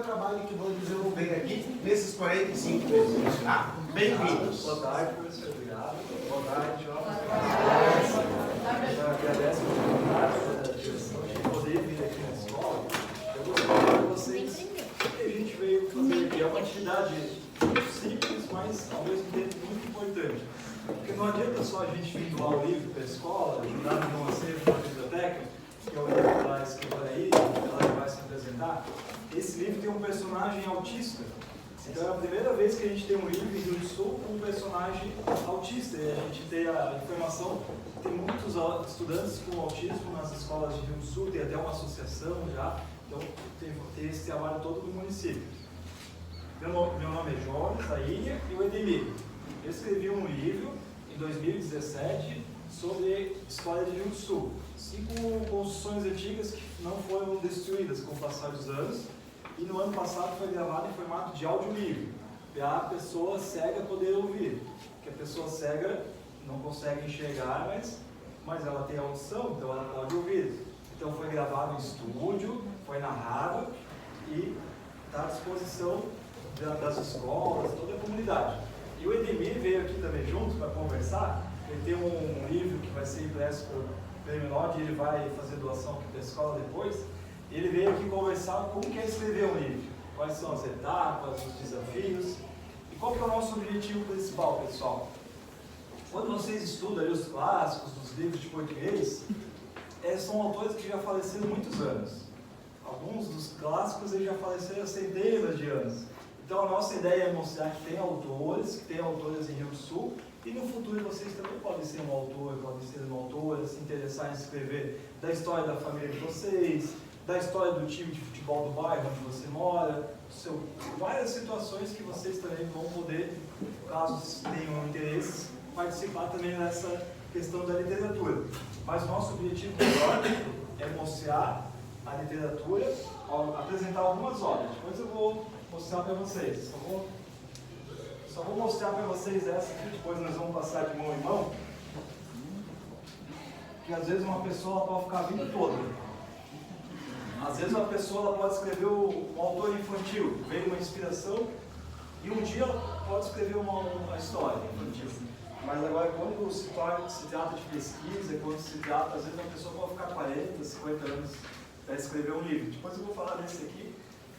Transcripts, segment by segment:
trabalho que vou desenvolver aqui nesses 45 minutos. Tá? Bem-vindos. Boa tarde, professor. Obrigado. Boa tarde, jovens. Boa Agradeço a oportunidade da direção de poder vir aqui na escola. Eu gostaria de falar com vocês o que a gente veio fazer aqui. É uma atividade muito simples, mas ao mesmo tempo muito importante. Porque não adianta só a gente vir doar o livro para a escola, ajudar no acervo da biblioteca, que é o livro da escritora aí, ela vai se apresentar. Esse livro tem um personagem autista. Então é a primeira vez que a gente tem um livro em Rio do Sul com um personagem autista. E a gente tem a informação que tem muitos estudantes com autismo nas escolas de Rio do Sul, tem até uma associação já. Então tem esse trabalho todo do município. Meu nome é Jorge, a Ilha e o Edemir. Eu escrevi um livro em 2017 sobre história de Rio do Sul. 5 construções antigas que não foram destruídas com o passar dos anos. E no ano passado foi gravado em formato de audiolivro, para a pessoa cega poder ouvir. Porque a pessoa cega não consegue enxergar, mas ela tem audição, então ela pode ouvir. Então foi gravado em estúdio, foi narrado e está à disposição das escolas, toda a comunidade. E o Edemir veio aqui também junto para conversar. Ele tem um livro que vai ser impresso por Prêmio Nord e ele vai fazer doação aqui para a escola depois. Ele veio aqui conversar como que é escrever um livro, quais são as etapas, os desafios e qual que é o nosso objetivo principal, pessoal. Quando vocês estudam ali os clássicos dos livros de português, são autores que já faleceram há muitos anos. Alguns dos clássicos eles já faleceram há centenas de anos. Então a nossa ideia é mostrar que tem autores, que tem autoras em Rio do Sul, e no futuro vocês também podem ser um autor, podem ser uma autora, se interessar em escrever da história da família de vocês, da história do time de futebol do bairro onde você mora, várias situações que vocês também vão poder, caso tenham interesse, participar também dessa questão da literatura. Mas nosso objetivo maior é mostrar a literatura, apresentar algumas obras. Depois eu vou mostrar para vocês. Só vou mostrar para vocês essa aqui, depois nós vamos passar de mão em mão. Que às vezes uma pessoa pode ficar a vida toda. Às vezes uma pessoa ela pode escrever um autor infantil, veio uma inspiração, e um dia ela pode escrever uma história infantil. Mas agora quando se trata de pesquisa, quando se trata, às vezes uma pessoa pode ficar 40, 50 anos para escrever um livro. Depois eu vou falar desse aqui,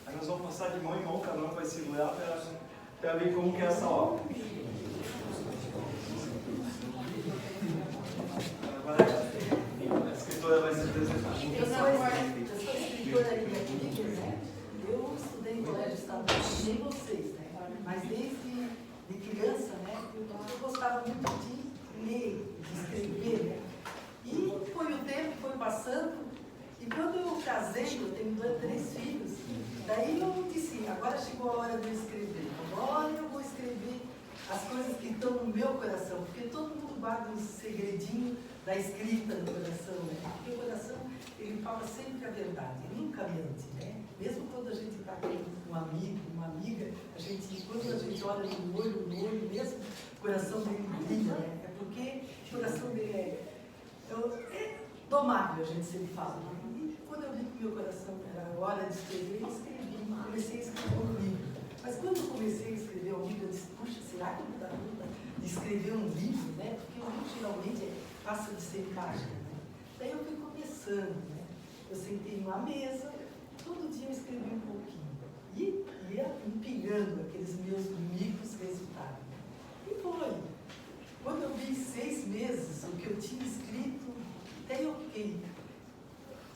aí nós vamos passar de mão em mão, cada um vai segurar para ver como que é essa obra. Agora a escritora vai se apresentar. Eu sou escritora ali da Kika, né? Eu estudei em colégio estadual, nem vocês, né? Mas desde criança, né? Eu gostava muito de ler, de escrever, né? E foi o tempo, foi passando, e quando eu casei, eu tenho 3 filhos, daí eu disse, agora chegou a hora de eu escrever, agora eu vou escrever as coisas que estão no meu coração, porque todo mundo guarda um segredinho da escrita no coração, né? Porque o coração, ele fala sempre a verdade, ele nunca mente, né? Mesmo quando a gente está com um amigo, uma amiga, quando a gente olha no olho mesmo, o coração dele brilha, né? É porque o coração dele é domável, a gente sempre fala. E quando eu vi que meu coração era a hora de escrever, eu escrevi, comecei a escrever um livro. Mas quando eu comecei a escrever um livro, eu disse, puxa, será que eu vou dar conta de escrever um livro, né? Porque o livro geralmente passa de ser página, né? Daí eu fui começando, né? Eu sentei numa mesa, todo dia eu escrevi um pouquinho. E ia empilhando aqueles meus micros resultados. E foi. Quando eu vi 6 meses o que eu tinha escrito, até eu fiquei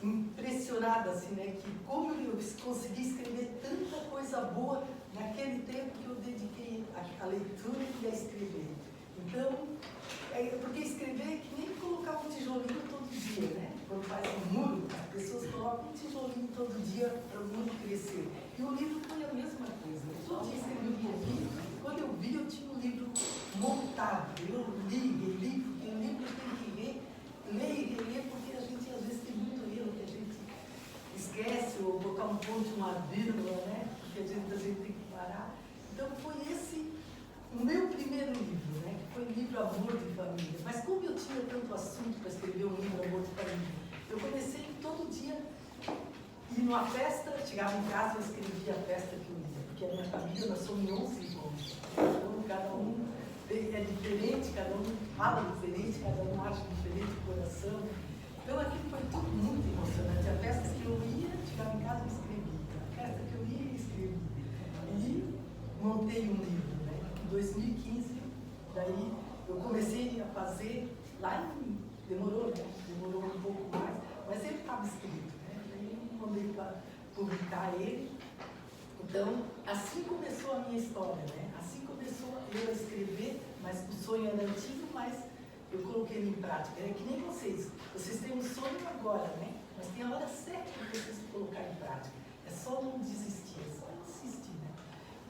impressionada, assim, né? Que como eu consegui escrever tanta coisa boa naquele tempo que eu dediquei à leitura e a escrever. Então, porque escrever é que nem colocar um tijolinho todo dia, né? Quando faz um muro, as pessoas colocam um tijolinho todo dia para o muro crescer. E o livro foi a mesma coisa. Eu todo dia escrevi um pouquinho, quando eu vi, eu tinha um livro montado. Eu li, porque o livro tem que ler e reler, porque a gente às vezes tem muito erro que a gente esquece, ou botar um ponto, uma vírgula, né? Porque às vezes a gente tem que parar. Então foi esse o meu primeiro livro, né? Que foi o livro Amor de Família. Mas como eu tinha tanto assunto para escrever um livro Amor de Família, eu comecei todo dia ir numa festa, chegava em casa, eu escrevia a festa diferente, cada um fala diferente, cada um acha diferente o coração. Então aquilo foi tudo muito emocionante. A festa que eu ia, chegava em casa e escrevia. A festa que eu ia, escrevia. E montei um livro, né? Em 2015, daí eu comecei a fazer, lá em, demorou um pouco mais, mas ele estava escrito, né? Daí eu mandei para publicar ele. Então, assim começou a minha história, né? Assim começou eu a escrever, mas o sonho era antigo, mas eu coloquei ele em prática. É que nem vocês têm um sonho agora, né? Mas tem a hora certa de vocês colocar em prática. É só não desistir, é só insistir, né?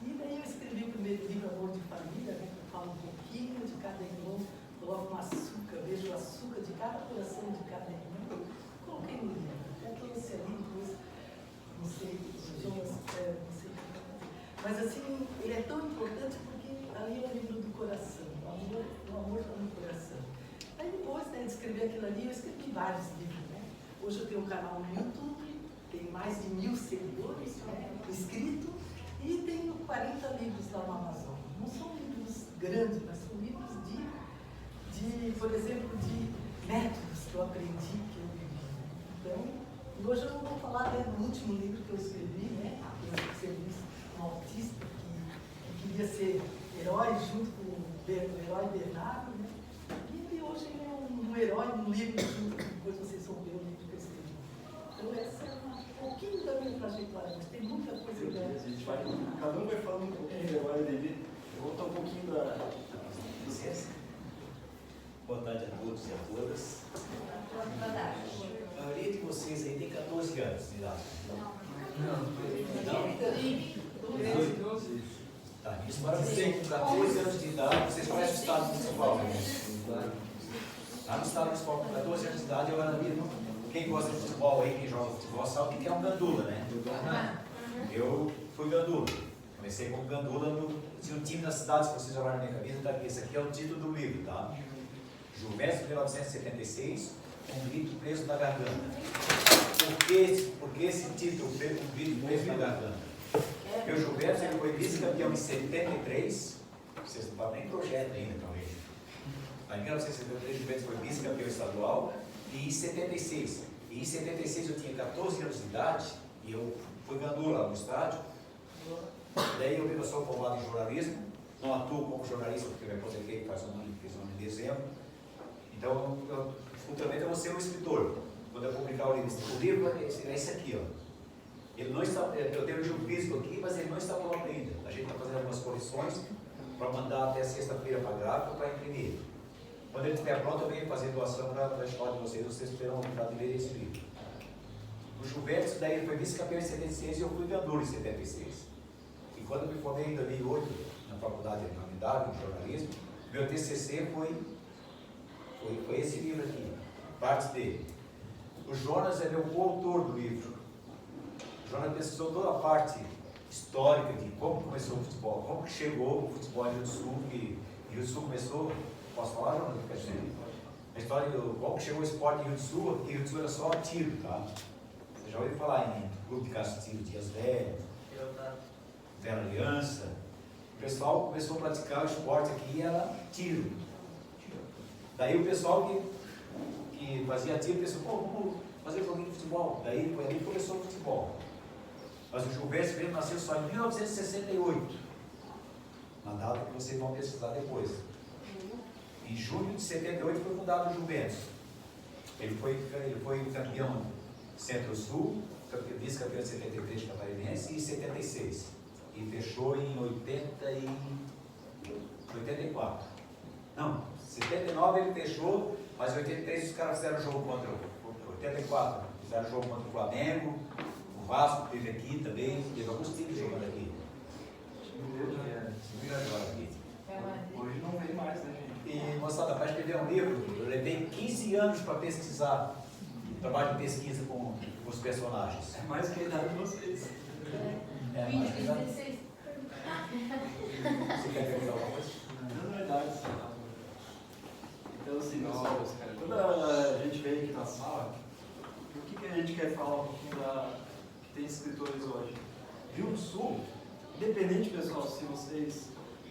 E daí eu escrevi o primeiro livro, Amor de Família, né? Que eu falo um pouquinho de cada irmão, coloco um açúcar, vejo o açúcar de cada coração de cada irmão. Coloquei no livro, até trouxe ali depois, não sei, Jonas, não sei. Mas assim, ele é tão importante porque ali é o livro do coração, o amor está no coração. Aí depois, né, de escrever aquilo ali, eu escrevi vários livros, né? Hoje eu tenho um canal no YouTube, tenho mais de 1000 seguidores, né, inscrito, e tenho 40 livros lá no Amazon. Não são livros grandes, mas são livros de por exemplo, de métodos que eu aprendi, que eu vivi. Então, e hoje eu não vou falar do último livro que eu escrevi, né? Serviço um autista que queria ser herói junto com o herói Bernardo, né? E hoje ele é um herói no livro, depois vocês vão ver o livro que eu escrevi. Então essa é um pouquinho da minha trajetória, mas tem muita coisa grande. Cada um vai falando um pouquinho agora dele. Eu vou contar um pouquinho do Licença. Boa tarde a todos e a todas. A maioria de vocês aí tem 14 anos de idade. Não? Tá, isso para você com 14 anos de idade, vocês conhecem o estado municipal, né? Lá no estado municipal, com 14 anos de idade, eu era ali. Quem gosta de futebol aí, quem joga futebol, sabe o que é um gandula, né? Eu fui gandula. Comecei como gandula, tinha um time das cidades que vocês olharam na minha cabeça, tá aqui. Esse aqui é o título do livro, tá? Juventus, 1976, um grito preso na garganta. Por que esse título, um grito preso na garganta? Porque o Juventus ele foi vice-campeão em 73, vocês não estavam nem projeto ainda, talvez. Em 1973, o Juventus foi vice-campeão estadual, e em 76. E em 76 eu tinha 14 anos de idade, e eu fui gandula lá no estádio. Daí eu sou formado em jornalismo, não atuo como jornalista, porque eu me aposentei faz um ano, fiz um ano de dezembro. Então, futuramente eu vou ser um escritor. Quando eu publicar o livro é esse aqui, ó. Ele não está, eu tenho o livro físico aqui, mas ele não está pronto ainda. A gente está fazendo algumas correções para mandar até sexta-feira para a gráfica para imprimir. Quando ele estiver pronto, eu venho fazer doação para a escola de vocês terão a vontade de ler esse livro. O Juventus, daí ele foi vice-campeão em 76 e eu fui gandula em 76. E quando eu me formei em 2008, na faculdade de humanidade, em jornalismo, meu TCC foi esse livro aqui, parte dele. O Jonas é meu coautor do livro. O Jonas pesquisou toda a parte histórica de como começou o futebol, como que chegou o futebol em Rio do Sul, que Rio do Sul começou, posso falar, Jonas? A história do como que chegou o esporte em Rio do Sul, e Rio do Sul era só tiro, tá? Você já ouviu falar em Clube de Castilho, Dias Velho, Vera Aliança. O pessoal começou a praticar o esporte aqui, era tiro. Daí o pessoal que fazia tiro pensou, pô, vamos fazer um joguinho de futebol. Daí foi ali que começou o futebol. Mas o Juventus mesmo nasceu só em 1968. Uma data que vocês vão pesquisar depois. Em junho de 78 foi fundado o Juventus. Ele foi campeão Centro-Sul, vice-campeão de 73 catarinense e 76. E fechou em 84. Não, 79 ele fechou, mas em 83 os caras fizeram jogo contra o 84. Fizeram jogo contra o Flamengo, o Vasco teve aqui também, teve alguns times jogando aqui. Hoje não vem mais, né, gente? E, moçada, para escrever um livro, eu levei 15 anos para pesquisar, trabalho de pesquisa com os personagens. É mais que a idade de vocês. Mais que a idade. Você quer perguntar alguma coisa? Não é verdade. Então, assim, pessoal, quando a gente vem aqui na sala, o que a gente quer falar um pouquinho que tem escritores hoje? Rio do Sul, independente, pessoal, se vocês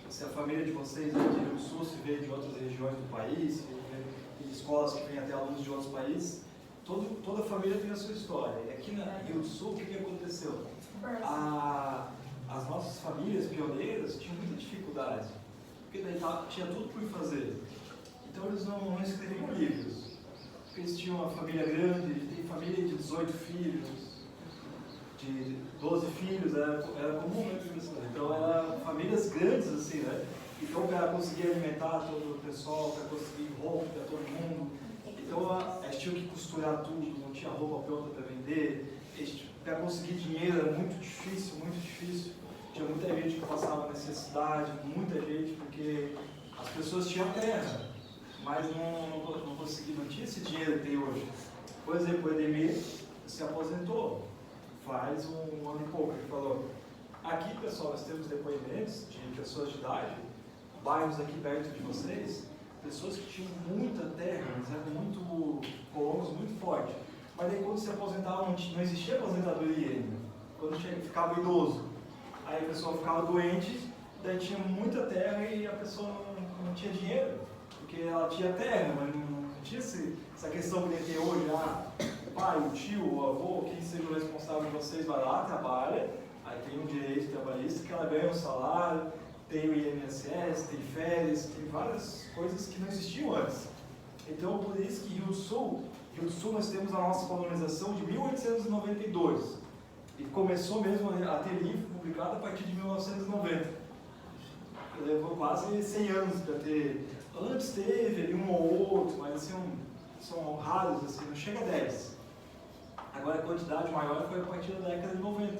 se a família de vocês aqui do Rio do Sul se veio de outras regiões do país, se vê escolas que vêm até alunos de outros países, toda família tem a sua história. E aqui no Rio do Sul, o que aconteceu? As nossas famílias pioneiras tinham muita dificuldade, porque daí tinha tudo por fazer. Então eles não escreviam livros, porque eles tinham uma família grande, tem família de 18 filhos, de 12 filhos, era comum, né? Então eram famílias grandes assim, né? Então para conseguir alimentar todo o pessoal, para conseguir roupa para todo mundo, então eles tinham que costurar tudo, não tinha roupa pronta para vender, para conseguir dinheiro era muito difícil, muito difícil. Tinha muita gente que passava necessidade, muita gente, porque as pessoas tinham terra, mas não conseguiam, não tinha esse dinheiro que tem hoje. Por exemplo, o Edemir se aposentou faz um ano e pouco, ele falou. Aqui, pessoal, nós temos depoimentos de pessoas de idade, bairros aqui perto de vocês, pessoas que tinham muita terra, eles eram muito colonos, muito fortes. Mas aí quando se aposentavam, não existia aposentadoria ainda. Quando ficava idoso, aí a pessoa ficava doente, daí tinha muita terra e a pessoa não tinha dinheiro, porque ela tinha terra, mas não tinha essa questão que tem hoje, o pai, o tio, o avô, quem seja o responsável de vocês, vai lá, trabalha, aí tem um direito trabalhista que ela ganha um salário, tem o INSS, tem férias, tem várias coisas que não existiam antes. Então, por isso que Rio do Sul nós temos a nossa colonização de 1892. E começou mesmo a ter livro publicado a partir de 1990. Levou quase 100 anos para ter. Antes teve um ou outro, mas assim, são raros, assim, não chega a 10. Agora a quantidade maior foi a partir da década de 90.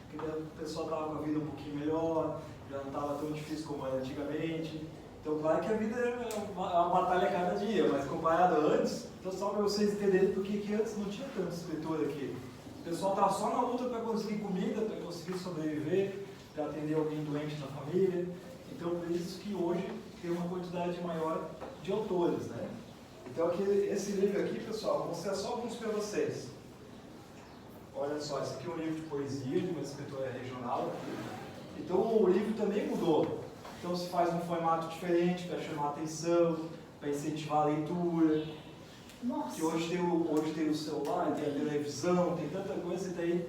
Porque o pessoal estava com a vida um pouquinho melhor, já não estava tão difícil como era antigamente. Então, claro que a vida é uma batalha a cada dia, mas comparado a antes, então só para vocês entenderem por que antes não tinha tanto escritor aqui. O pessoal estava só na luta para conseguir comida, para conseguir sobreviver, para atender alguém doente na família. Então, por isso que hoje tem uma quantidade maior de autores, né? Então, esse livro aqui, pessoal, vou mostrar só alguns para vocês. Olha só, esse aqui é um livro de poesia de uma escritora regional. Então, o livro também mudou. Então, se faz um formato diferente para chamar a atenção, para incentivar a leitura. Nossa. Que hoje tem o celular, tem a televisão, tem tanta coisa, e daí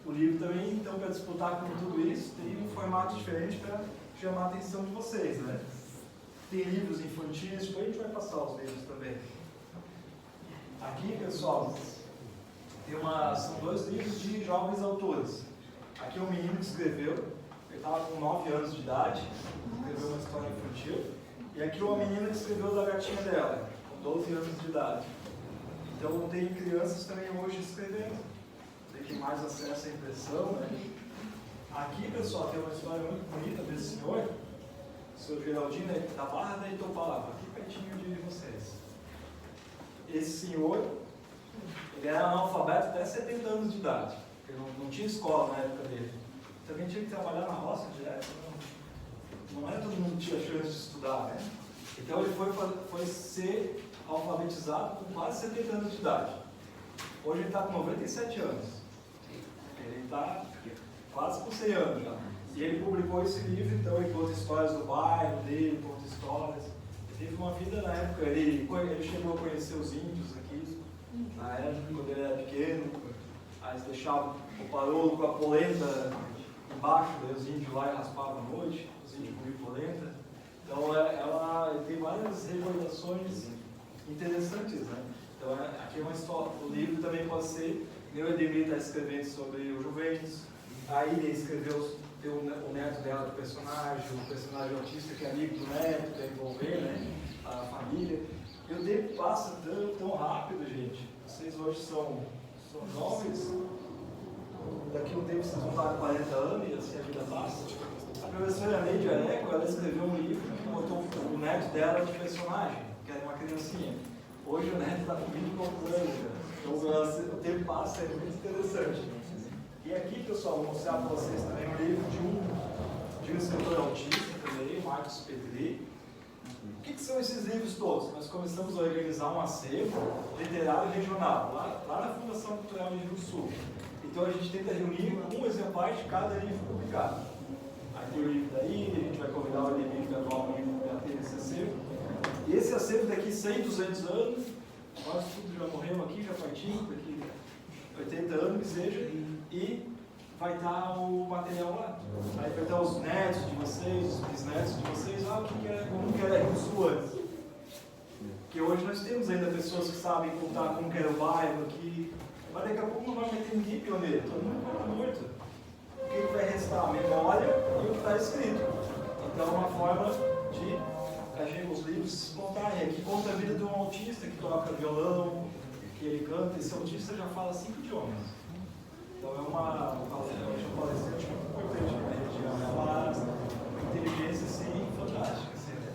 o livro também, então, para disputar com tudo isso, tem um formato diferente para chamar a atenção de vocês, né? Tem livros infantis, depois a gente vai passar os livros também. Aqui, pessoal, são 2 livros de jovens autores. Aqui é um menino que escreveu, ele estava com 9 anos de idade, escreveu uma história infantil. E aqui uma menina que escreveu da gatinha dela, com 12 anos de idade. Então tem crianças também hoje escrevendo, tem mais acesso à impressão, né? Aqui, pessoal, tem uma história muito bonita desse senhor, o senhor Geraldino, da Barra da Itopava, aqui pertinho de vocês. Esse senhor, ele era analfabeto até 70 anos de idade, ele não tinha escola na época dele. Também tinha que trabalhar na roça direto, não é todo mundo que tinha chance de estudar, né? Então ele foi ser alfabetizado com quase 70 anos de idade. Hoje ele está com 97 anos. Ele está quase com 100 anos já. E ele publicou esse livro, então ele conta histórias do bairro dele, conta histórias. Ele teve uma vida na época, ele chegou a conhecer os índios aqui, na época, quando ele era pequeno. Aí eles deixavam o parolo com a polenta embaixo, daí os índios lá raspavam à noite, os índios comiam polenta. Então ela tem várias recordações interessantes, né? Então aqui é uma história, o livro também pode ser, o Edemir está escrevendo sobre o Juventus, a Ilha escreveu, tem o neto dela do personagem, o personagem autista que é amigo do neto, para envolver, né, a família. E o tempo passa tão rápido, gente. Vocês hoje são jovens, daqui a um tempo vocês vão estar com 40 anos e assim a vida passa. A professora Neide Areco, ela escreveu um livro que botou o neto dela de personagem, que era uma criancinha. Hoje o neto está com 20 e poucos anos, então o tempo passa, é muito interessante. E aqui, pessoal, vou mostrar para vocês também um livro de um escritor autista também, Marcos Petri. O que são esses livros todos? Nós começamos a organizar um acervo literário regional, lá na Fundação Cultural de Rio do Sul. Então a gente tenta reunir um exemplar de cada livro publicado. vai ter o livro daí, a gente vai convidar o Edemir para doar um livro para ter esse acervo. E esse acervo daqui 100, 200 anos, quase tudo já morremos aqui, já partimos, daqui 80 anos que seja, e vai estar o material lá. Aí vai estar os netos de vocês, os bisnetos de vocês, como que era isso antes. Porque hoje nós temos ainda pessoas que sabem contar como que era o bairro aqui, mas daqui a pouco não vai mais ter ninguém pioneiro, todo mundo vai estar morto. O que vai restar? A memória e o que está escrito. Então é uma forma de os livros se contarem. Aqui conta a vida de um autista que toca violão, que ele canta, esse autista já fala 5 idiomas. Então é uma palestrante muito importante na região, é uma inteligência assim, fantástica. Assim, né?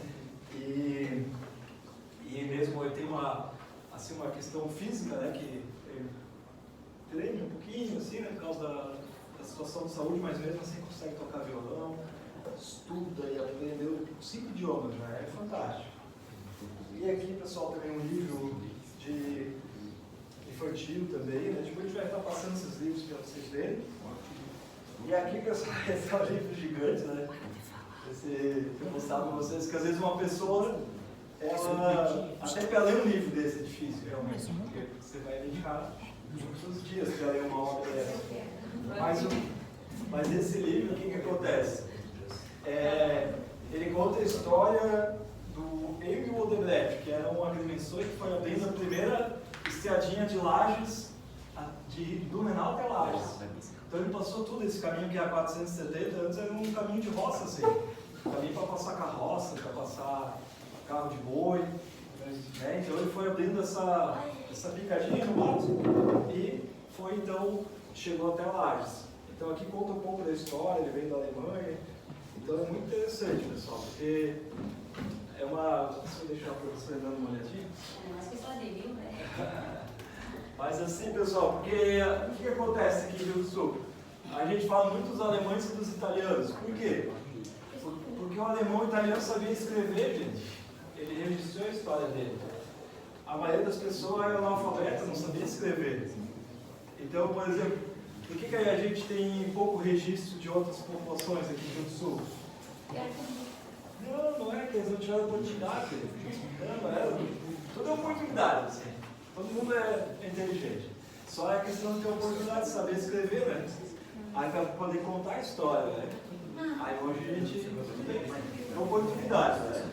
E mesmo eu tenho uma questão física, né, que eu treino um pouquinho, assim, né, por causa da situação de saúde, mas mesmo assim consegue tocar violão, estuda e aprendeu 5 idiomas, já é fantástico. E aqui, pessoal, também um livro de infantil também, né? Depois a gente vai estar passando esses livros para vocês verem. E aqui, pessoal, esse é um livro gigante, né? Eu mostrava para vocês que às vezes uma pessoa, ela, até para ler um livro desse é difícil, realmente, porque você vai dedicar muitos dias para ler uma obra dessa. Mas esse livro, o que acontece? Ele conta a história do eu e o Odebrecht, que era um agrimensor que foi abrindo a primeira estriadinha de Lages, de Blumenau até Lages. Então ele passou todo esse caminho que era 470, antes era um caminho de roça, assim. Caminho para passar carroça, para passar carro de boi. Né? Então ele foi abrindo essa picadinha no mato e foi então, chegou até Lages. Então aqui conta um pouco da história, ele veio da Alemanha. Então é muito interessante, pessoal, porque é uma... Deixa eu deixar a professora dando uma olhadinha. Acho que só aderiu, né? Mas assim, pessoal, porque o que acontece aqui no Rio do Sul? A gente fala muito dos alemães e dos italianos. Por quê? Porque o alemão e o italiano sabia escrever, gente. Ele registrou a história dele. A maioria das pessoas era analfabeta, não sabia escrever. Então, por exemplo, por que a gente tem pouco registro de outras populações aqui no Rio do Sul? Não é que eles não tiveram oportunidade. Não, tudo é oportunidade, assim. Todo mundo é inteligente. Só é questão de ter a oportunidade de saber escrever, né? Aí para poder contar a história, né? Aí hoje a gente tem oportunidade, né?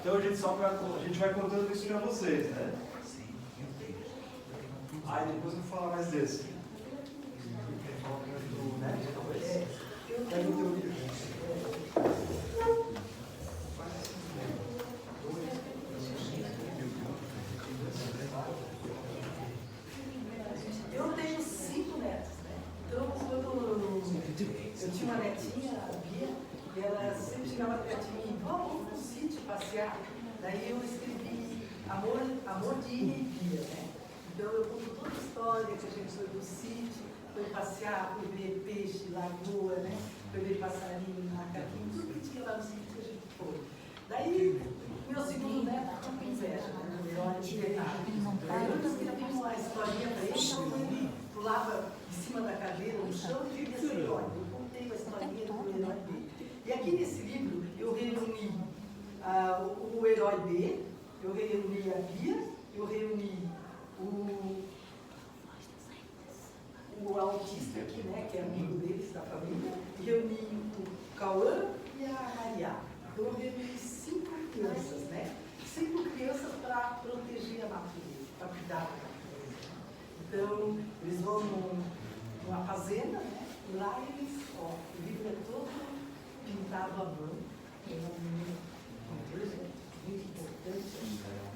Então a gente vai contando isso para vocês, né? Aí depois eu vou falar mais desse. Eu tenho 5 netos, né? Então, quando eu tinha uma netinha, a Bia, e ela sempre chegava perto de mim, vamos no sítio passear. Daí eu escrevi Amor de Ine e Bia, né? Então eu conto toda a história que a gente foi do sítio, foi passear, foi ver peixe, lagoa, né? Foi ver passarinho, macaquinho, tudo que tinha lá no sítio que a gente foi. Daí, meu segundo neto ficou com inveja, né? O herói de Bernardo. Daí eu escrevi uma historinha para ele, então ele pulava em cima da cadeira, no chão, e queria ser herói. Eu contei a historinha do herói B. E aqui nesse livro eu reuni o herói B, eu reuni a Bia, eu reuni o autista aqui, né, que é amigo deles, da família, e reuni o Cauã e a Maria. Então eu reuni 5 crianças, né? 5 crianças para proteger a natureza, para cuidar da natureza. Então, eles vão numa fazenda, né? E lá eles, o livro é todo pintado à mão, é muito importante,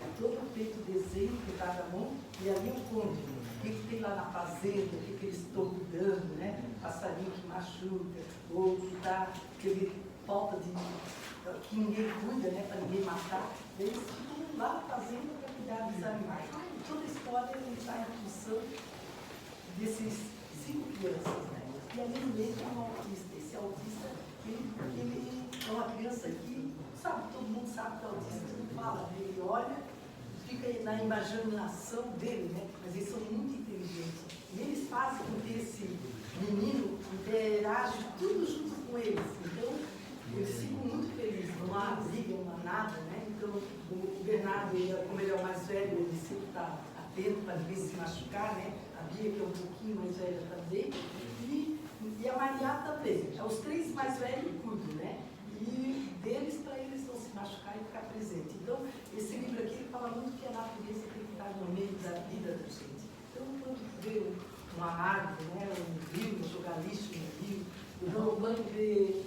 é todo feito desenho pintado à mão, e ali eu conto o que tem lá na fazenda, o que eles estão cuidando, né? Passarinho que machuca, ou que dá aquele falta de que ninguém cuida, né? Para ninguém matar. Eles ficam lá na fazenda para cuidar dos animais. E toda a história está em função desses 5 crianças, né? E ali no meio tem um autista. Esse autista, ele é uma criança que, sabe, todo mundo sabe que é autista, não fala, né? Ele olha, fica na imaginação dele, né? Mas eles são muito inteligentes. E eles fazem com que esse menino interage tudo junto com eles. Então, e como ele é o mais velho, ele sempre está atento para de vez se machucar, né? A Bia, que é um pouquinho mais velha também, e a Maria também. Os três mais velhos cuidam, né? E deles, para eles não se machucar e ficar presente. Então, esse livro aqui ele fala muito que a natureza tem que estar no meio da vida da gente. Então, quando vê uma árvore, né? Um rio, jogar lixo no rio, então, quando vê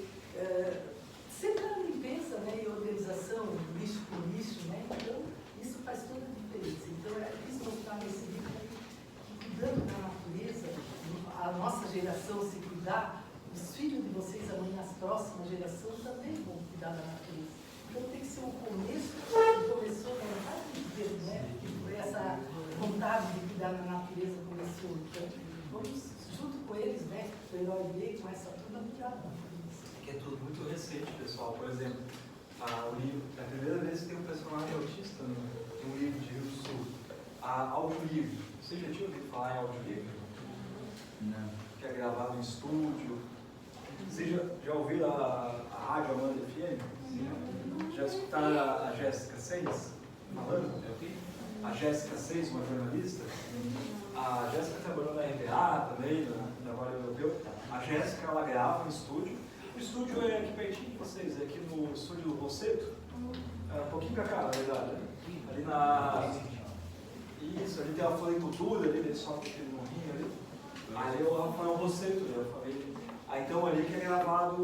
sempre a limpeza, né? E organização, lixo com lixo, né? Então, isso faz toda a diferença. Então, é isso mostrar nesse livro que cuidando da natureza, a nossa geração se cuidar, os filhos de vocês amanhã, as próximas gerações também vão cuidar da natureza. Então tem que ser um começo que começou, né? Faz muito tempo, né? Que essa vontade de cuidar da natureza começou. Então vamos junto com eles, né? O Herói B, com essa turma, cuidar da natureza. Que é tudo muito recente, pessoal. Por exemplo, o livro, é a primeira vez que tem um personagem autista no livro de Rio do Sul. A audiolivro. Você já tinha ouvido falar em audiolivro? Não. Que é gravado em estúdio. Vocês já ouviram a Rádio Amanda FM? Sim. Já escutaram a Jéssica Seis falando? A Jéssica Seis, uma jornalista. A Jéssica trabalhou na RBA também, no trabalho europeu. A Jéssica, ela grava no estúdio. O estúdio é aqui pertinho de vocês, é aqui no estúdio do Rosseto. É um pouquinho pra cá, na verdade. Né? Ali na... Isso, ali tem a floricultura, ali, ele sobe aquele morrinho ali. Ali é o Rafael Rosseto, eu falei. Aí então ali que é gravado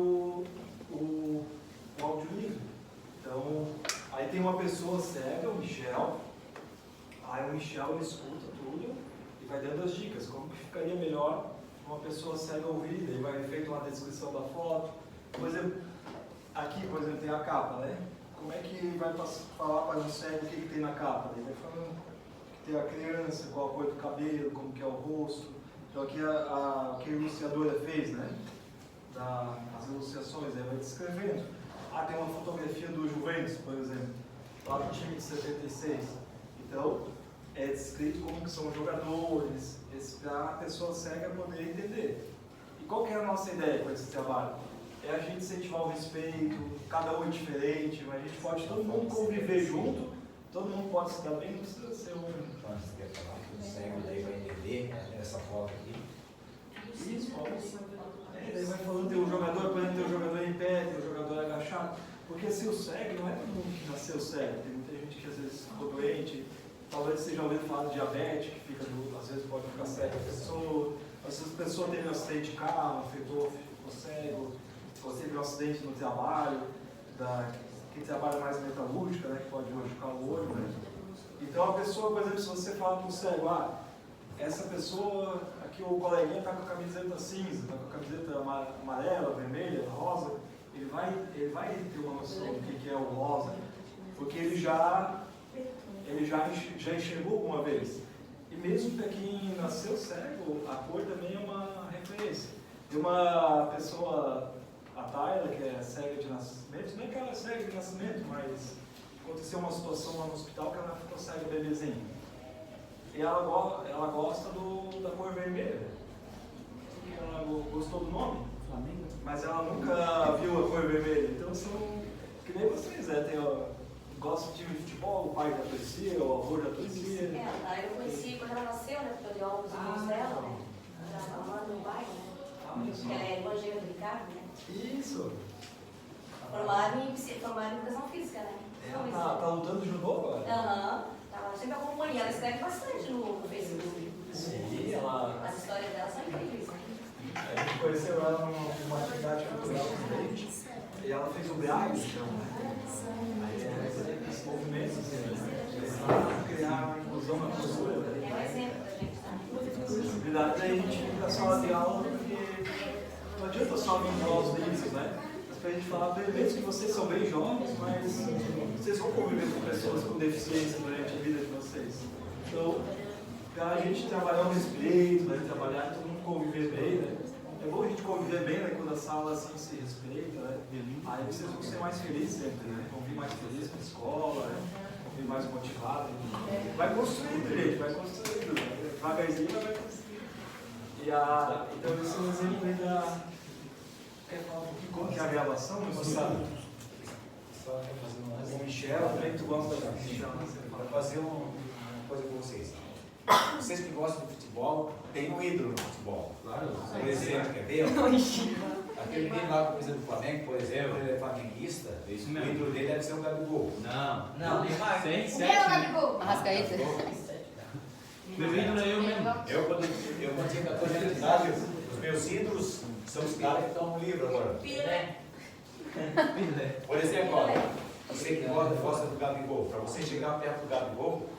o audiolivro. Então, aí tem uma pessoa cega, o Michel. Aí o Michel ele escuta tudo e vai dando as dicas, como que ficaria melhor uma pessoa cega ouvir, daí vai feito uma descrição da foto. Por exemplo, aqui, por exemplo, tem a capa, né? Como é que vai falar para um cego o que tem na capa? Ele vai falando que tem a criança, qual a cor do cabelo, como que é o rosto. Então aqui o que a ilustradora fez, né? As ilustrações, ela vai descrevendo. Tem uma fotografia do Juventus, por exemplo, lá do time de 76. Então, é descrito como que são os jogadores, para a pessoa cega poder entender. E qual que é a nossa ideia com esse trabalho? É a gente incentivar o respeito, cada um é diferente, mas a gente pode todo mundo conviver junto, todo mundo pode se dar bem, não precisa ser um... Você quer falar que o cego daí vai entender essa foto aqui? Isso, daí vai falando, tem um jogador, por exemplo, tem um jogador em pé, tem um jogador agachado, porque assim, o cego não é todo mundo que nasceu cego, tem muita gente que às vezes ficou doente, talvez você já ouviu falar de diabetes, que fica às vezes pode ficar cego a pessoa, às vezes a pessoa teve um acidente de carro, afetou, ficou cego, ou teve um acidente no trabalho, quem trabalha mais metalúrgica, né, que pode machucar o olho, né? Então a pessoa, por exemplo, se você fala para o cego, essa pessoa, aqui o coleguinha está com a camiseta cinza, está com a camiseta amarela, vermelha, rosa, ele vai ter uma noção do que é o rosa, porque ele já enxergou alguma vez. E mesmo para quem nasceu cego, a cor também é uma referência. Tem uma pessoa, a Tayla, que é cega de nascimento, não é que ela é cega de nascimento, mas aconteceu uma situação lá no hospital que ela ficou cega bebezinha. E ela gosta da cor vermelha. Ela gostou do nome, Flamengo, mas ela nunca viu a cor vermelha. Então são que nem vocês, gosta de time de futebol, o pai da torcia, o avô da torcia. Eu conheci quando ela nasceu, né? Porque eu dei aula dos irmãos dela, né? Ela mora no bairro, né? Ela é evangélica do Ricardo, né? Isso. Formada em educação física, né? Ela tá lutando judô agora? Aham. Ela sempre acompanha, ela escreve bastante no Facebook. Sim, ela... As histórias dela são incríveis, né? A gente conheceu ela numa atividade cultural diferente. E ela fez o Braille, então, né? Aí esse movimento, né? Criar uma inclusão na cultura. É um exemplo da gente, tá? Possibilidade daí a gente ir para a sala de aula, porque não adianta só vir nós livros, né? Mas para a gente falar, mesmo que vocês são bem jovens, mas vocês vão conviver com pessoas com deficiência durante a vida de vocês. Então, para a gente trabalhar o respeito, né? Trabalhar todo mundo conviver bem, né? É bom a gente conviver bem, né? Quando a sala assim se respeita, né? Aí vocês vão ser mais felizes sempre, né? Vão vir mais felizes com a escola, né? Vão vir mais motivados. Vai construindo, gente, vai construindo. Né? Devagarzinho vai construindo. Então esse é um exemplo aí da... Quer falar um pouquinho como que é a gravação, não sabe? O Michel, também tu gosta da Michel. Vou fazer uma coisa com vocês. Vocês que gostam de futebol, tem um ídolo no futebol. Claro. Por exemplo, quer ver? Aquele menino lá com a camisa do Flamengo, por exemplo, ele é flamenguista. O ídolo dele deve ser o Gabigol. Não, nem mais. O meu Gabigol. Arrascaeta. Meu ídolo é eu mesmo. Eu, quando tinha 14 anos de idade, os meus ídolos são os caras que estão no livro agora. Por exemplo, olha, você que gosta do Gabigol, para você chegar perto do Gabigol,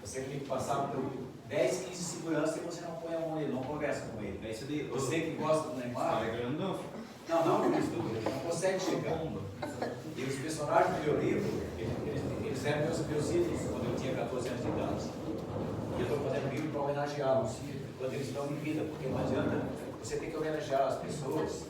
você tem que passar por 10, 15 seguranças e você não põe a mão nele, não conversa com ele. É isso daí. Você que gosta do Neymar, Não. não consegue chegar. E os personagens do meu livro, eles eram meus ídolos quando eu tinha 14 anos de idade. E eu estou fazendo livro para homenageá-los quando eles estão em vida, porque não adianta, você tem que homenagear as pessoas.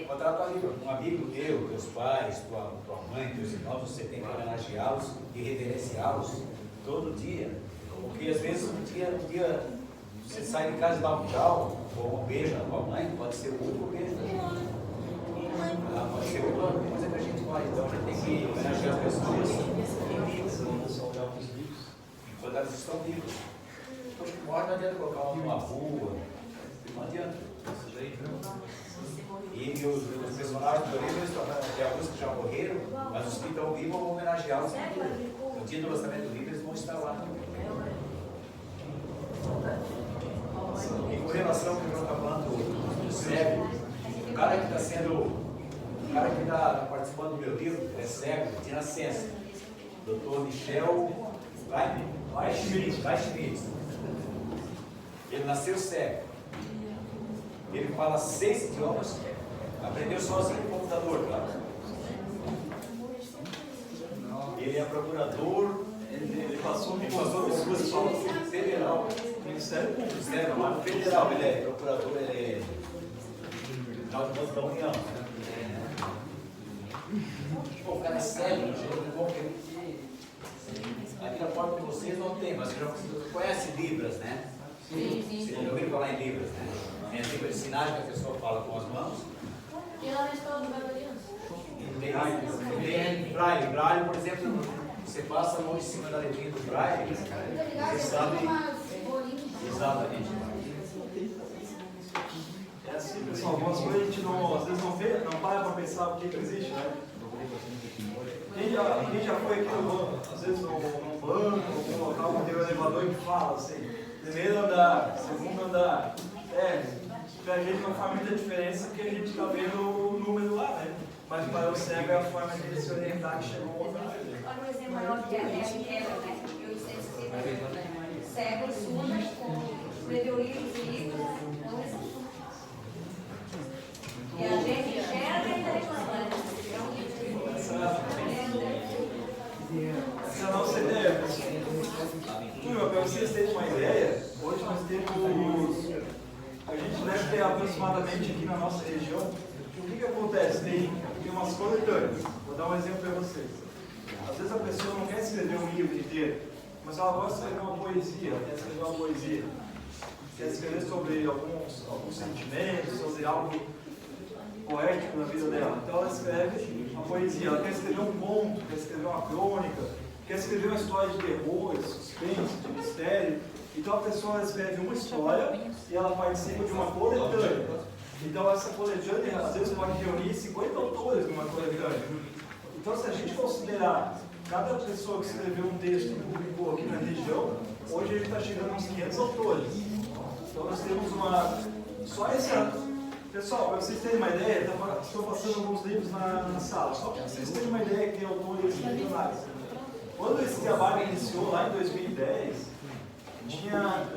Contrata um amigo teu, teus pais, tua mãe, teus irmãos, você tem que homenageá-los e reverenciá-los todo dia. Porque às vezes um dia você sai de casa e dá um tchau, ou um beijo na tua mãe, pode ser o último beijo da gente. Pode ser outra coisa que a gente faz. Então a gente tem que homenagear as pessoas em vida, enquanto elas estão vivas. Porque morre, não adianta colocar uma numa rua, não adianta. E os personagens do livro, tem alguns que já morreram, mas os que estão vivos vão homenageá-los no dia do lançamento do livro, eles vão estar lá. E com relação ao que eu estava falando do cego, o cara que está participando do meu livro é cego, tem nascença. Dr. Michel Schmidt. Ele nasceu cego. Ele fala 6 idiomas, aprendeu sozinho no computador, claro. Ele é procurador, Ele passou ele passou por concurso federal. Ministério Público. Federal, ele é procurador, ele é da União. Pô, o cara é sério, aqui na porta de vocês não tem, mas você já conhece Libras, né? Você já ouviu falar em Libras, né? É a língua de sinais que a pessoa fala com as mãos. E lá na escola do Barbariano? Tem Braille. Braille, por exemplo, você passa a mão em cima da letrinha do Braille, você sabe exatamente. É assim, pessoal, algumas coisas a gente não, às vezes não vê, não para para pensar o que existe, né? Quem já foi aqui no banco, às vezes num banco, algum local, onde tem um elevador que fala assim, primeiro andar, segundo andar, pra gente não faz muita diferença porque a gente está vendo o número lá, né? Mas para o cego é a forma de ele se orientar que chegou ao outro lado. Olha um exemplo maior que é a quebra, né? Que 850 cegos, surdas, escreveu livros e livros, não existe. E a gente enxerga e está reclamando. Essa é a nossa ideia, pessoal. Turma, para vocês terem uma ideia, hoje nós temos. A gente deve ter aproximadamente aqui na nossa região. O que acontece? Tem umas coletâneas. Vou dar um exemplo para vocês. Às vezes a pessoa não quer escrever um livro inteiro, mas ela gosta de escrever uma poesia, quer escrever sobre alguns sentimentos, sobre algo poético na vida dela. Então ela escreve uma poesia, ela quer escrever um conto, quer escrever uma crônica, quer escrever uma história de terror, de suspense, de mistério. Então a pessoa escreve uma história e ela participa de uma coletânea. Então essa coletânea às vezes pode reunir 50 autores numa coletânea. Então se a gente considerar cada pessoa que escreveu um texto e publicou aqui na região, hoje a gente está chegando a uns 500 autores. Então nós temos só esse ano. Pessoal, para vocês terem uma ideia, estou passando alguns livros na sala, só para vocês terem uma ideia que tem autores regionais. Quando esse trabalho iniciou lá em 2010,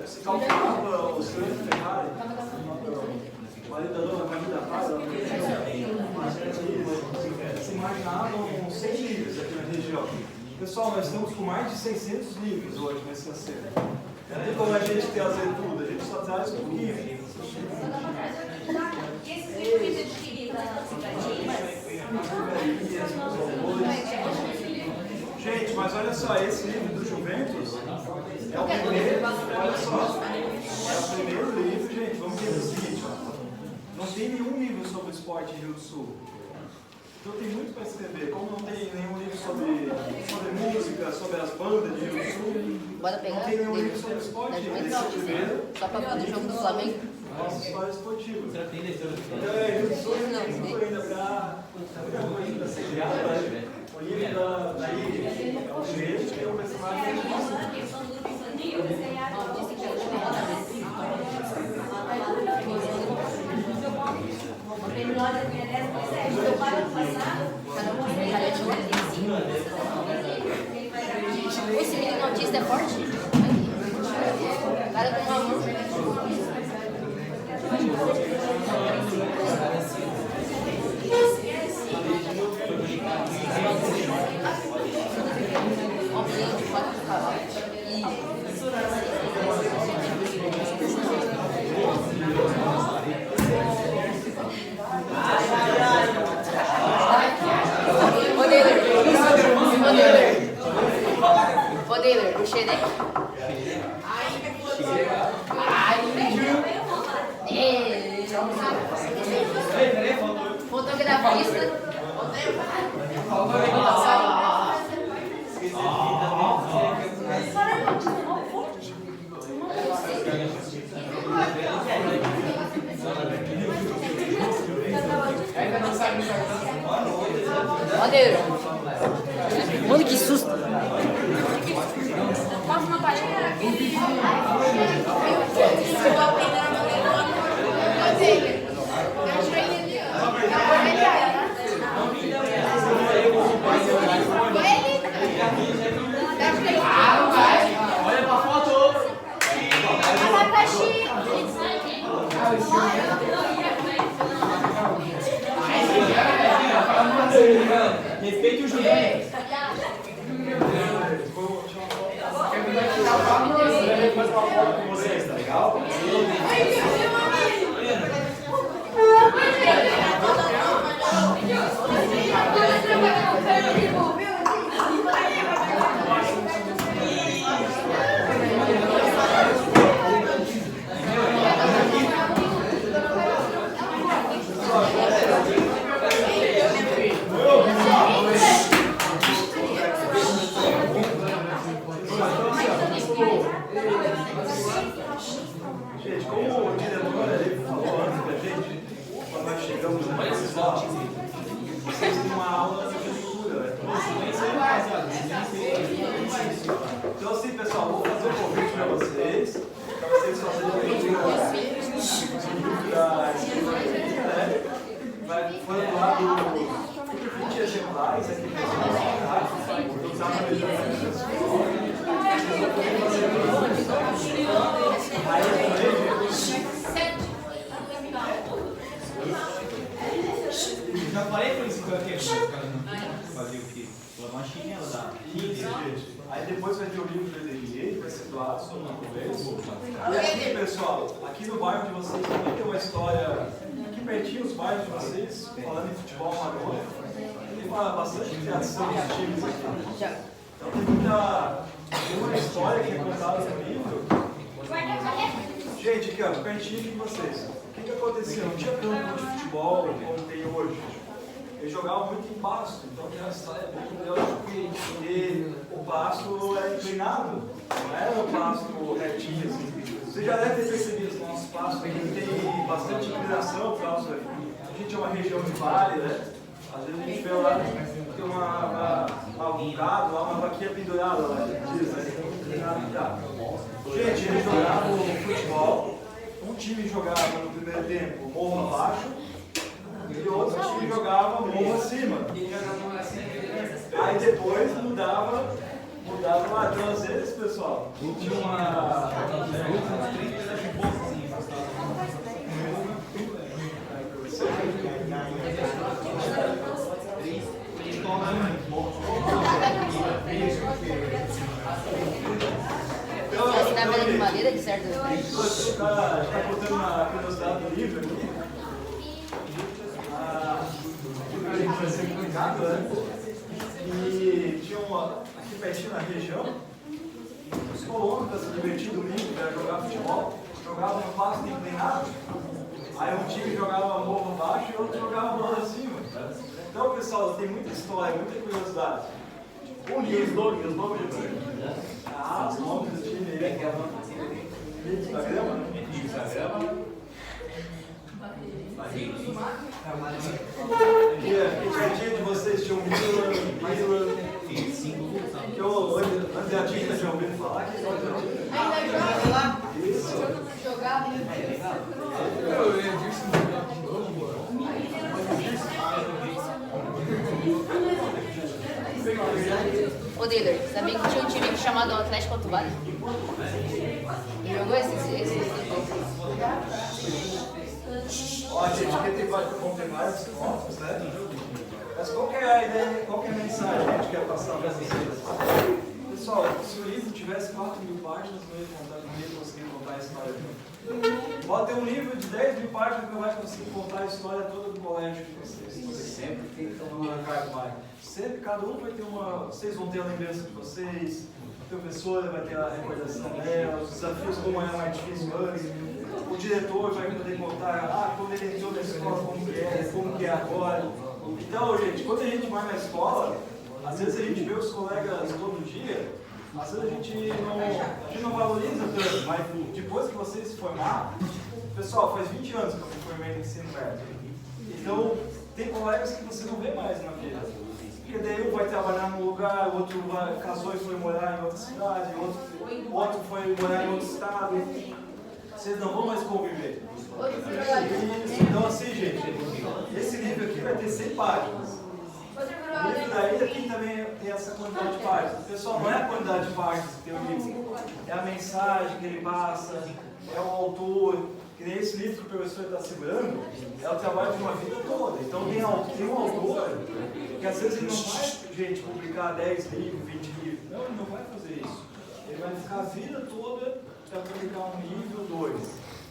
se calculava o Sr. Ferrari, o marido da dona Camila Paz, se imaginavam 100 livros aqui na região. Pessoal, nós estamos com mais de 600 livros hoje nesse acervo. Não tem como a gente trazer tudo, a gente só traz um pouquinho. E esses livros que adquiriram nas Gente, mas olha só, esse livro do Juventus é o primeiro, olha só, é o primeiro livro, gente, vamos ver o seguinte, ó. Não tem nenhum livro sobre esporte em Rio do Sul. Então tem muito para escrever. Como não tem nenhum livro sobre música, sobre as bandas de YouTube, Bora pegar não tem nenhum livro sobre esporte, eles escreveram só para o jogo do Flamengo. nossa história esportiva. Será que tem leitura do Então é isso ainda para ser criado, né? O livro da Ilha é o Grêmio, que é o personagem Esse menino autista é forte? O cara com uma mão. Poder, o xereque. Fotografista. Maneiro. Mano, que susto. Passa uma página. Olha pra foto! Respeite o juiz. Depois uma foto com vocês, tá legal? Gente, como o diretor ele falou antes da gente, quando nós chegamos nessa escola, vocês têm uma aula de leitura, né? Então assim, pessoal, vou fazer um convite para vocês fazerem leitura da escrita, né? Foi doado 20 exemplares aqui para vocês, tá? Vou usar para Já falei por isso que eu quero fazer o quê? Uma chinela da. Aí depois vai ter o livro do EDG, vai ser doado só uma vez. E aqui, pessoal, aqui no bairro de vocês também tem uma história, aqui pertinho os bairros de vocês, falando em futebol amador. Tem bastante criação dos times aqui. Então tem uma história que é contada no livro. Gente, aqui ó, pertinho de vocês. O que aconteceu? Não tinha campo de futebol como tem hoje. Eles jogavam muito em pasto, então tem uma história bem curiosa, porque o pasto era inclinado, não era o pasto retinho. Assim. Você já deve ter percebido que o nosso pasto aqui tem bastante inclinação, por causa a gente é uma região de vale, né? Às vezes a gente vê lá, tem um gado, lá, uma vaquinha pendurada lá, diz, né? Gente, eles jogavam futebol, um time jogava no primeiro tempo morro abaixo, e outro time jogava morro acima. Aí depois mudava lá. Então às vezes, pessoal, tinha uma... Você tá vendo de madeira de certo? Você está contando na curiosidade do livro aqui. Vai ser complicado, né? E tinha aqui pertinho na região, os colonos para se divertir do livro, para jogar futebol, jogavam no pasto inclinado. Aí um time jogava morro abaixo e outro jogava morro acima. Então, pessoal, pessoal, tem muita história, muita curiosidade. E os nomes do time? Ah, os nomes do time aí. Amigos da Grama? Amigos da Grama. Que pertinho de vocês tinha um Milan. Que o Andiatina, já ouviram falar? Que é o Andiatina? Ainda joga lá? Isso. Jogava e Ô, Dealer, sabia que tinha um time chamado Atlético Atubado? Jogou esse? Ó, a gente aqui vão ter vários fotos, né? Mas qual que é a ideia, qual que é a mensagem que a gente quer passar para vocês? Pessoal, se o livro tivesse 4.000 páginas, não ia conseguir contar a história. Pode ter um livro de 10.000 páginas que não vai conseguir contar a história toda do colégio de vocês. Sempre tem que Então, sempre, cada um vai ter uma. Vocês vão ter a lembrança de vocês, a professora vai ter a recordação dela, os desafios como era mais difícil antes, o diretor vai poder contar, quando ele entrou na escola, como que é agora. Então, gente, quando a gente vai na escola, às vezes a gente vê os colegas todo dia, às vezes a gente não valoriza tanto, mas depois que vocês se formar, pessoal, faz 20 anos que eu me formei no ensino médio. Então, tem colegas que você não vê mais na vida. Porque daí um vai trabalhar num lugar, o outro casou e foi morar em outra cidade, o outro foi morar em outro estado. Vocês não vão mais conviver. Isso. Então assim, gente, esse livro aqui vai ter 100 páginas. O livro daí aqui também tem essa quantidade de páginas. Pessoal, não é a quantidade de páginas que tem o livro, é a mensagem que ele passa, é o autor. Que nem esse livro que o professor está segurando, é o trabalho de uma vida toda. Então tem um autor que às vezes ele não vai, gente, publicar 10 livros, 20 livros. Não, ele não vai fazer isso. Ele vai ficar a vida toda para publicar um livro ou 2.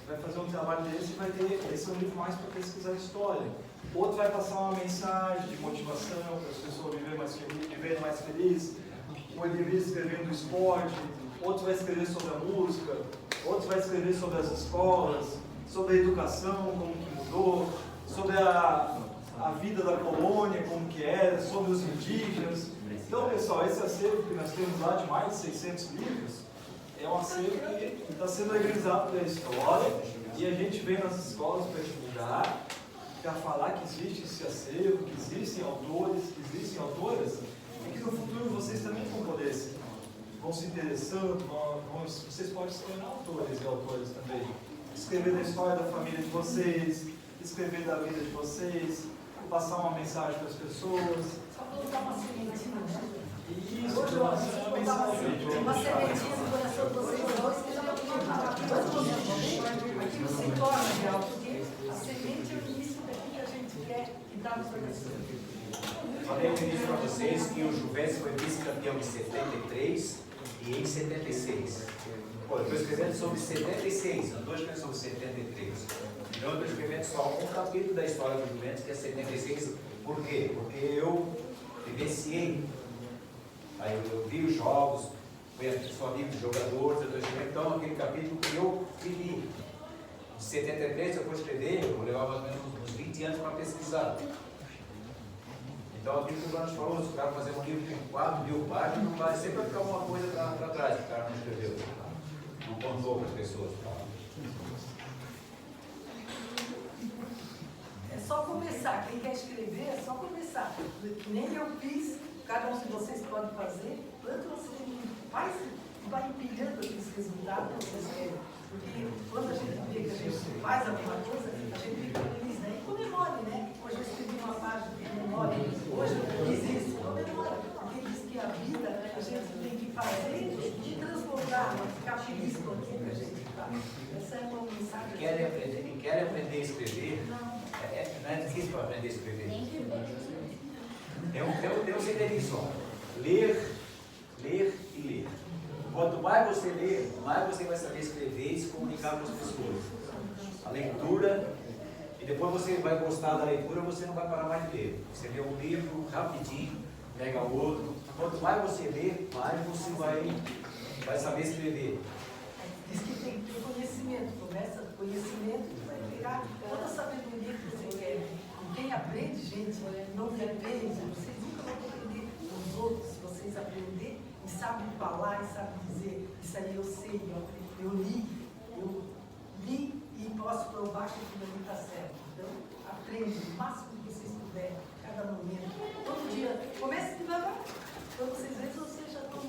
Vai fazer um trabalho desse e vai ter. Esse é um livro mais para pesquisar história. Outro vai passar uma mensagem de motivação para as pessoas viverem mais felizes. O Edmir escrevendo esporte. Outro vai escrever sobre a música. Outro vai escrever sobre as escolas, sobre a educação, como que mudou, sobre a vida da colônia, como que era, sobre os indígenas. Então, pessoal, esse acervo que nós temos lá de mais de 600 livros, é um acervo que está sendo organizado pela história e a gente vem nas escolas para divulgar, para falar que existe esse acervo, que existem autores, que existem autoras, e que no futuro vocês também vão poder vão se interessando, vocês podem se tornar autores e autores também. Escrever da história da família de vocês, escrever da vida de vocês, passar uma mensagem para as pessoas. Só colocar uma sementinha, né? Isso, Hoje uma uma sementinha no coração de vocês dois, que já não tem aquilo se torna real, porque a semente é o início daquilo que a gente quer que dá no coração. Falei no início para vocês que o Juventus foi vice-campeão em 73 e em 76. Pô, eu estou escrevendo sobre 76, não estou escrevendo sobre 73. Então eu estou escrevendo só um capítulo da história do Juventus, que é 76. Por quê? Porque eu vivenciei. Aí eu vi os jogos, sou amigo de jogadores, eu estou escrevendo então aquele capítulo que eu vivi. De 73 eu vou escrever, eu vou levar mais ou menos uns 20 anos para pesquisar. Então, aquilo que o Bruno falou, se o cara fazer um livro de 4.000 páginas, não vai sempre ficar alguma coisa para trás, que o cara não escreveu, não contou para as pessoas. É só começar, quem quer escrever é só começar. Que nem eu fiz, cada um de vocês pode fazer, quanto você faz, vai empilhando esses resultados que vocês querem. Porque quando a gente vê que a gente faz alguma coisa, a gente fica feliz, né? E comemore, né? Hoje eu escrevi uma página de memória, hoje eu fiz isso, comemora. Porque diz que a vida a gente tem que fazer e transformar, ficar feliz com aquilo que a gente faz. Essa é uma mensagem. Querem aprender a escrever? Não é difícil para aprender a escrever. Tem um segredinho só. Ler e ler. Quanto mais você ler, mais você vai saber escrever e se comunicar com as pessoas. A leitura, e depois você vai gostar da leitura, você não vai parar mais de ler. Você lê um livro rapidinho, pega outro. Quanto mais você lê, mais você vai saber escrever. Diz que tem que ter conhecimento. Começa com conhecimento e vai pegar toda a sabedoria que você quer. Quem aprende, gente, não depende sabe falar e sabe dizer, isso aí eu sei, eu li e posso provar que aquilo ali está certo. Então, aprende o máximo que vocês puderem, cada momento. Todo dia, comece devagar. Quando vocês veem, vocês já estão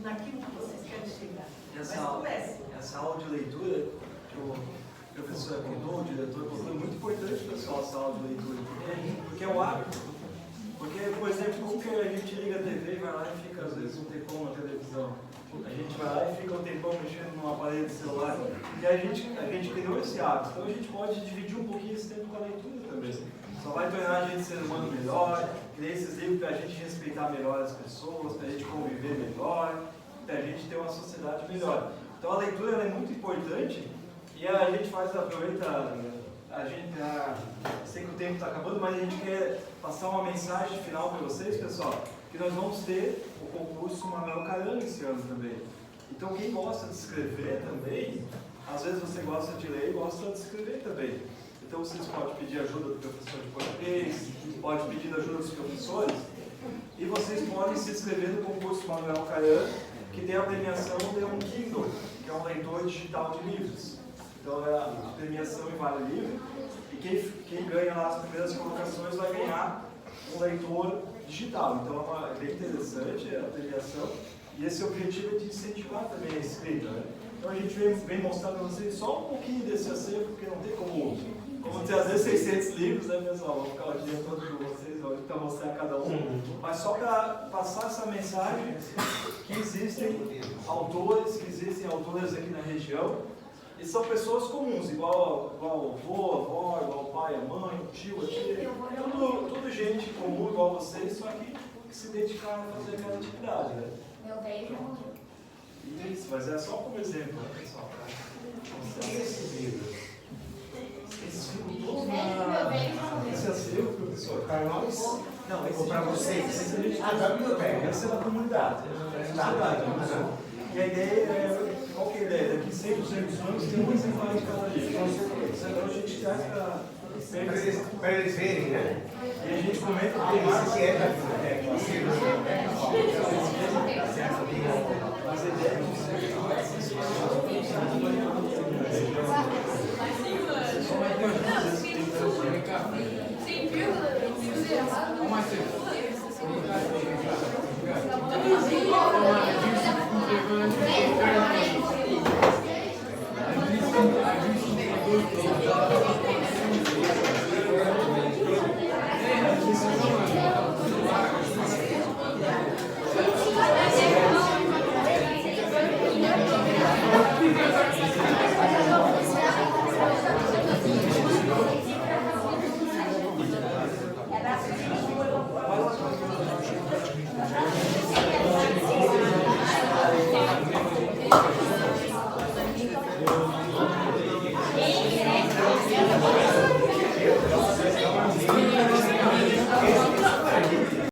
naquilo que vocês querem chegar. Mas comece. Essa aula de leitura que o professor apontou, o diretor apontou, é muito importante, pessoal, essa aula de leitura. Porque é o hábito. Porque, por exemplo, como que a gente liga a TV e vai lá e fica, às vezes, um tempão na televisão. A gente vai lá e fica um tempão mexendo num aparelho de celular. E a gente criou esse hábito. Então a gente pode dividir um pouquinho esse tempo com a leitura também. Só vai tornar a gente ser humano melhor, criar esses livros para a gente respeitar melhor as pessoas, para a gente conviver melhor, para a gente ter uma sociedade melhor. Então a leitura ela é muito importante e a gente aproveita, sei que o tempo está acabando, mas a gente quer passar uma mensagem final para vocês, pessoal, que nós vamos ter o concurso Manuel Carano esse ano também. Então quem gosta de escrever também, às vezes você gosta de ler e gosta de escrever também. Então vocês podem pedir ajuda do professor de português, pode pedir ajuda dos professores, e vocês podem se inscrever no concurso Manuel Carano, que tem a premiação de um Kindle, que é um leitor digital de livros. Então a premiação vale livro, e quem ganha lá as primeiras colocações vai ganhar um leitor digital. Então é bem interessante a premiação, e esse objetivo é de incentivar também a escrita, né? Então a gente vem mostrar para vocês só um pouquinho desse acervo, porque não tem como trazer 600 livros, né, pessoal? Vou ficar o dia todo com vocês, para mostrar cada um. Mas só para passar essa mensagem que existem autores, autoras aqui na região, e são pessoas comuns, igual o avô, a avó, igual o pai, a mãe, o tio, a tia. Tudo gente comum, igual vocês, só que se dedicaram a fazer aquela atividade, né? Meu velho já morreu. Isso, mas é só como exemplo, né, pessoal? Esses livros. Esses ficam todos na... Esse é seu, professor? Para nós? Não, esse Ou para vocês? Da biblioteca. Esse é da comunidade. E a ideia é... Qual que é a ideia? Daqui 100, 200 anos tem um exemplar de cada livro. Então a gente traz para eles verem, né? E a gente comenta que tem mais... Esse é da biblioteca. Mas a ideia é que